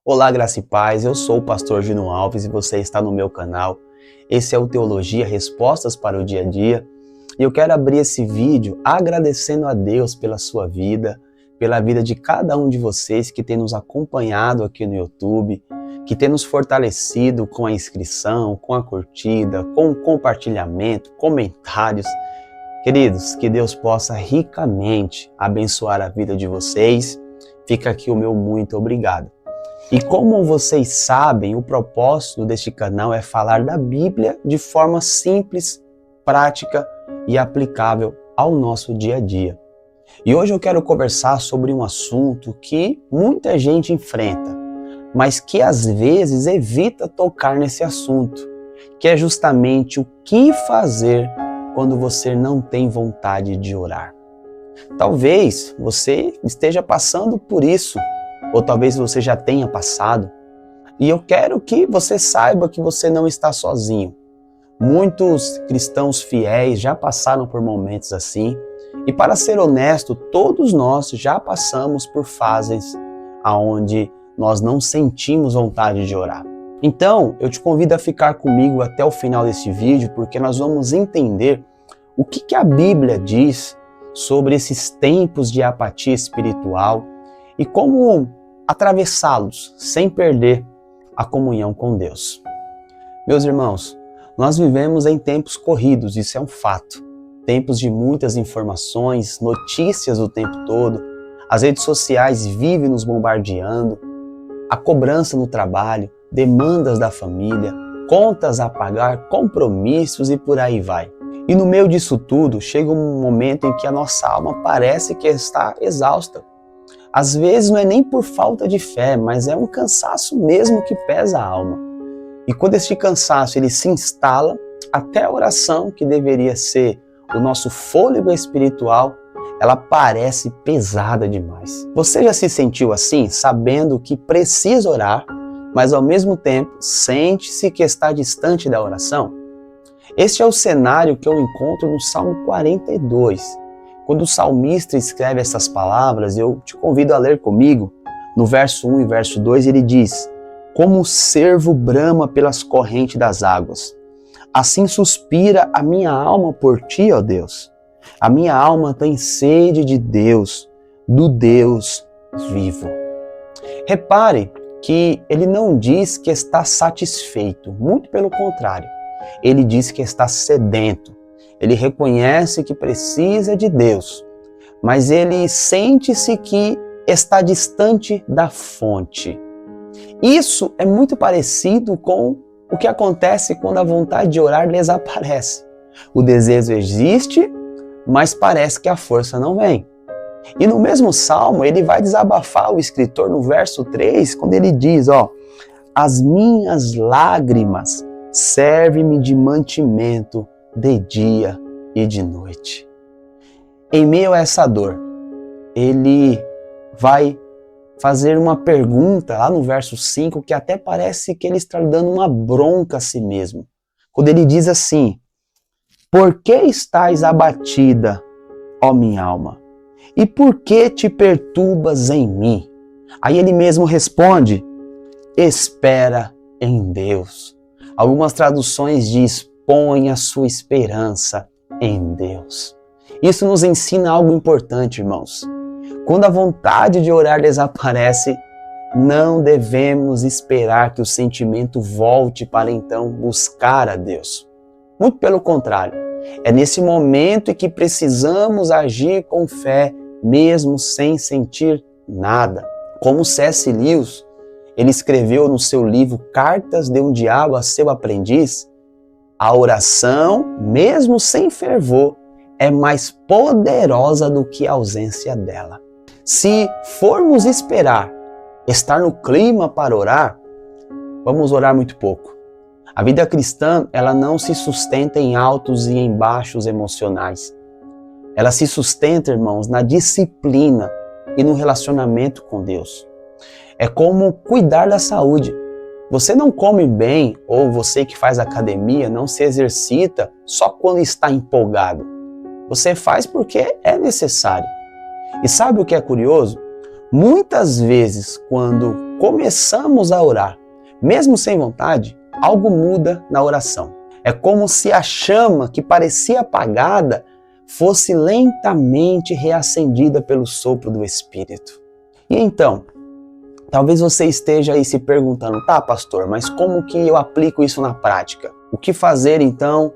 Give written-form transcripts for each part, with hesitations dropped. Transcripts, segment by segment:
Olá, graça e paz, eu sou o pastor Gino Alves e você está no meu canal. Esse é o Teologia Respostas para o Dia a Dia e eu quero abrir esse vídeo agradecendo a Deus pela sua vida, pela vida de cada um de vocês que tem nos acompanhado aqui no YouTube, que tem nos fortalecido com a inscrição, com a curtida, com o compartilhamento, comentários. Queridos, que Deus possa ricamente abençoar a vida de vocês. Fica aqui o meu muito obrigado. E como vocês sabem, o propósito deste canal é falar da Bíblia de forma simples, prática e aplicável ao nosso dia a dia. E hoje eu quero conversar sobre um assunto que muita gente enfrenta, mas que às vezes evita tocar nesse assunto, que é justamente o que fazer quando você não tem vontade de orar. Talvez você esteja passando por isso, ou talvez você já tenha passado, e eu quero que você saiba que você não está sozinho. Muitos cristãos fiéis já passaram por momentos assim, e para ser honesto, todos nós já passamos por fases onde nós não sentimos vontade de orar. Então, eu te convido a ficar comigo até o final desse vídeo, porque nós vamos entender o que a Bíblia diz sobre esses tempos de apatia espiritual e como atravessá-los sem perder a comunhão com Deus. Meus irmãos, nós vivemos em tempos corridos, isso é um fato. Tempos de muitas informações, notícias o tempo todo, as redes sociais vivem nos bombardeando, a cobrança no trabalho, demandas da família, contas a pagar, compromissos e por aí vai. E no meio disso tudo, chega um momento em que a nossa alma parece que está exausta. Às vezes não é nem por falta de fé, mas é um cansaço mesmo que pesa a alma. E quando este cansaço ele se instala, até a oração, que deveria ser o nosso fôlego espiritual, ela parece pesada demais. Você já se sentiu assim, sabendo que precisa orar, mas ao mesmo tempo sente-se que está distante da oração? Este é o cenário que eu encontro no Salmo 42. Quando o salmista escreve essas palavras, eu te convido a ler comigo. No verso 1 e verso 2 ele diz: como o cervo brama pelas correntes das águas, assim suspira a minha alma por ti, ó Deus. A minha alma tem sede de Deus, do Deus vivo. Repare que ele não diz que está satisfeito, muito pelo contrário. Ele diz que está sedento. Ele reconhece que precisa de Deus, mas ele sente-se que está distante da fonte. Isso é muito parecido com o que acontece quando a vontade de orar desaparece. O desejo existe, mas parece que a força não vem. E no mesmo salmo, ele vai desabafar o escritor no verso 3, quando ele diz, as minhas lágrimas servem-me de mantimento de dia e de noite. Em meio a essa dor, ele vai fazer uma pergunta lá no verso 5 que até parece que ele está dando uma bronca a si mesmo. Quando ele diz assim: por que estás abatida, ó minha alma? E por que te perturbas em mim? Aí ele mesmo responde: espera em Deus. Algumas traduções diz: põe a sua esperança em Deus. Isso nos ensina algo importante, irmãos. Quando a vontade de orar desaparece, não devemos esperar que o sentimento volte para então buscar a Deus. Muito pelo contrário, é nesse momento em que precisamos agir com fé, mesmo sem sentir nada. Como C.S. Lewis, ele escreveu no seu livro Cartas de um Diabo a seu Aprendiz, a oração, mesmo sem fervor, é mais poderosa do que a ausência dela. Se formos esperar estar no clima para orar, vamos orar muito pouco. A vida cristã, ela não se sustenta em altos e em baixos emocionais. Ela se sustenta, irmãos, na disciplina e no relacionamento com Deus. É como cuidar da saúde. Você não come bem, ou você que faz academia não se exercita só quando está empolgado. Você faz porque é necessário. E sabe o que é curioso? Muitas vezes, quando começamos a orar, mesmo sem vontade, algo muda na oração. É como se a chama que parecia apagada fosse lentamente reacendida pelo sopro do Espírito. E então, talvez você esteja aí se perguntando, tá, pastor, mas como que eu aplico isso na prática? O que fazer então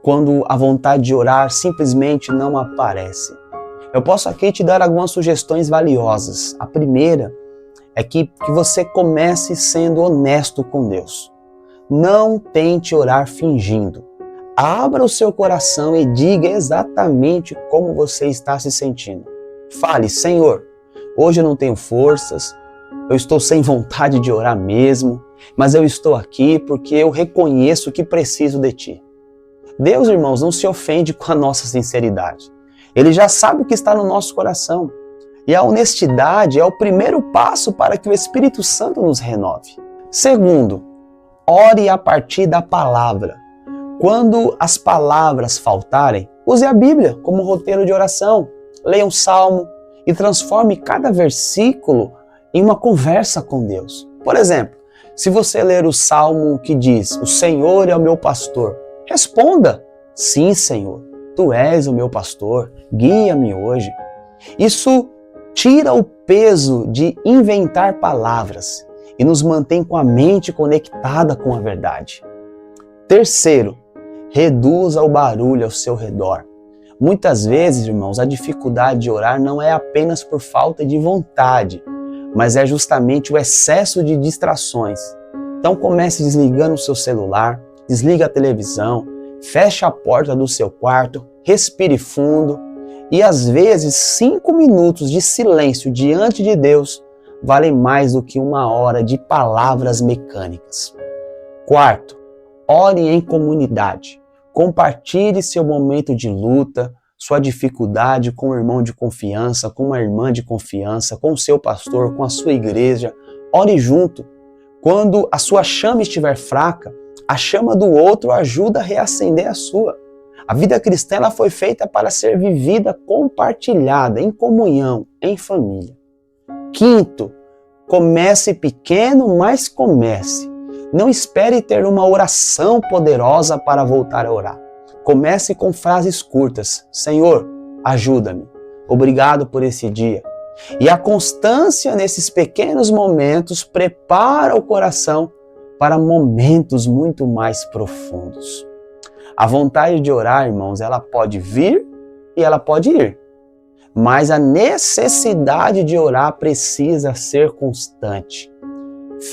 quando a vontade de orar simplesmente não aparece? Eu posso aqui te dar algumas sugestões valiosas. A primeira é que você comece sendo honesto com Deus. Não tente orar fingindo. Abra o seu coração e diga exatamente como você está se sentindo. Fale, Senhor, hoje eu não tenho forças, eu estou sem vontade de orar mesmo, mas eu estou aqui porque eu reconheço que preciso de Ti. Deus, irmãos, não se ofende com a nossa sinceridade. Ele já sabe o que está no nosso coração. E a honestidade é o primeiro passo para que o Espírito Santo nos renove. Segundo, ore a partir da palavra. Quando as palavras faltarem, use a Bíblia como roteiro de oração. Leia um salmo e transforme cada versículo em uma conversa com Deus. Por exemplo, se você ler o salmo que diz, o Senhor é o meu pastor, responda, sim, Senhor, Tu és o meu pastor, guia-me hoje. Isso tira o peso de inventar palavras e nos mantém com a mente conectada com a verdade. Terceiro, reduza o barulho ao seu redor. Muitas vezes, irmãos, a dificuldade de orar não é apenas por falta de vontade, mas é justamente o excesso de distrações. Então comece desligando o seu celular, desliga a televisão, feche a porta do seu quarto, respire fundo e às vezes 5 minutos de silêncio diante de Deus valem mais do que 1 hora de palavras mecânicas. Quarto, ore em comunidade. Compartilhe seu momento de luta, sua dificuldade com um irmão de confiança, com uma irmã de confiança, com o seu pastor, com a sua igreja. Ore junto. Quando a sua chama estiver fraca, a chama do outro ajuda a reacender a sua. A vida cristã ela foi feita para ser vivida compartilhada, em comunhão, em família. Quinto, comece pequeno, mas comece. Não espere ter uma oração poderosa para voltar a orar. Comece com frases curtas. Senhor, ajuda-me. Obrigado por esse dia. E a constância nesses pequenos momentos prepara o coração para momentos muito mais profundos. A vontade de orar, irmãos, ela pode vir e ela pode ir. Mas a necessidade de orar precisa ser constante.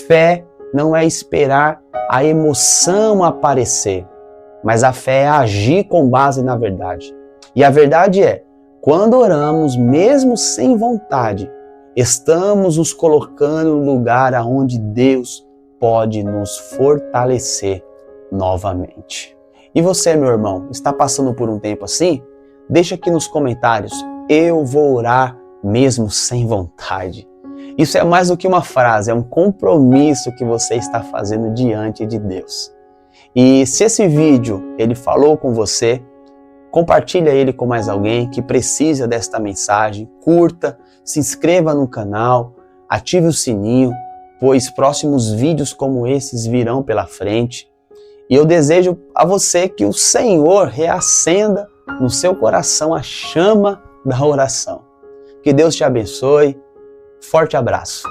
Fé não é esperar a emoção aparecer, mas a fé é agir com base na verdade. E a verdade é, quando oramos, mesmo sem vontade, estamos nos colocando no lugar aonde Deus pode nos fortalecer novamente. E você, meu irmão, está passando por um tempo assim? Deixa aqui nos comentários, eu vou orar mesmo sem vontade. Isso é mais do que uma frase, é um compromisso que você está fazendo diante de Deus. E se esse vídeo ele falou com você, compartilha ele com mais alguém que precisa desta mensagem, curta, se inscreva no canal, ative o sininho, pois próximos vídeos como esses virão pela frente. E eu desejo a você que o Senhor reacenda no seu coração a chama da oração. Que Deus te abençoe. Forte abraço.